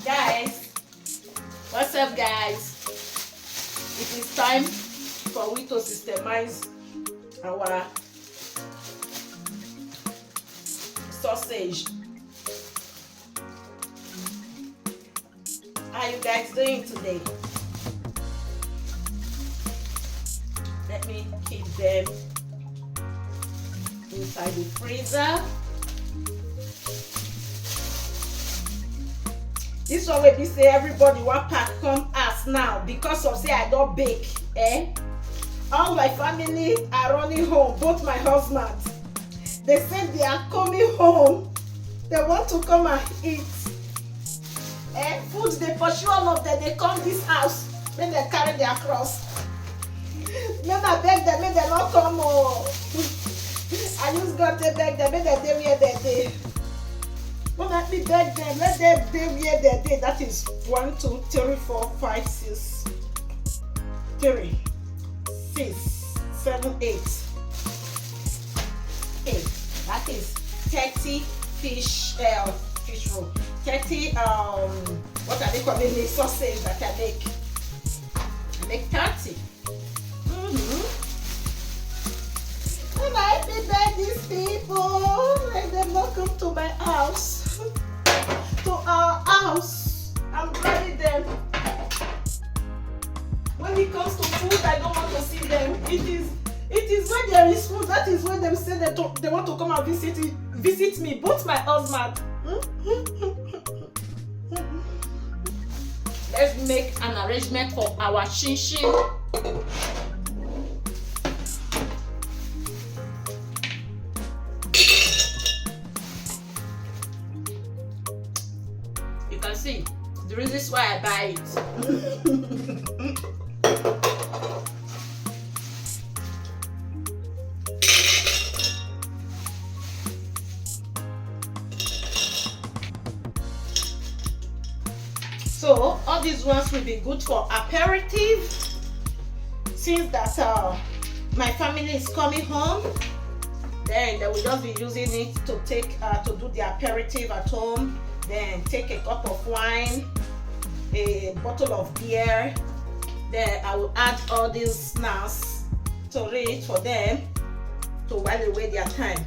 Guys, what's up, guys? It is time for we to systemize our sausage. How are you guys doing today? Let me keep them inside the freezer. This one will be say everybody want pack come ask now because of say I don't bake. All my family are running home, both my husband. They said they are coming home. They want to come and eat. Food they pursue all of them. They come this house when they carry their cross. Then I beg them, make them not come. Oh. I just got to beg them, make them dey where they dey. But let me beg them, let them dey where they dey. That is 1, 2, 3, 4, 5, 6, 3, 6, 7, 8. Okay, that is 30 fish roll. 30 what are they calling it? Sausage that I make. I make 30. And I beg these people, let them not come to my house. To our house. I'm begging them. When it comes to food, I don't want to see them. It is when there is food, that is when they say they want to come and visit me, both my husband. Let's make an arrangement for our chin chin. You can see the reason why I buy it. So all these ones will be good for aperitif. Since that my family is coming home, then they will just be using it to take to do the aperitif at home. Then take a cup of wine, a bottle of beer. Then I will add all these snacks to it for them to while away their time.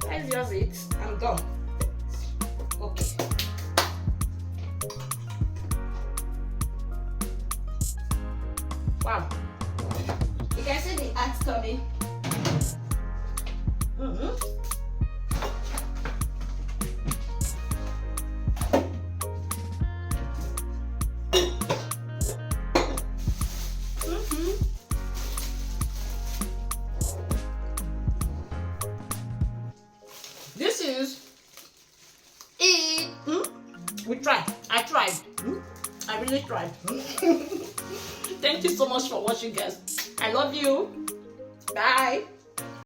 That's just it. I'm done. Okay. Wow. You can see the ants coming. This is it. We tried. I tried. I really tried. Thank you so much for watching, guys. I love you. Bye.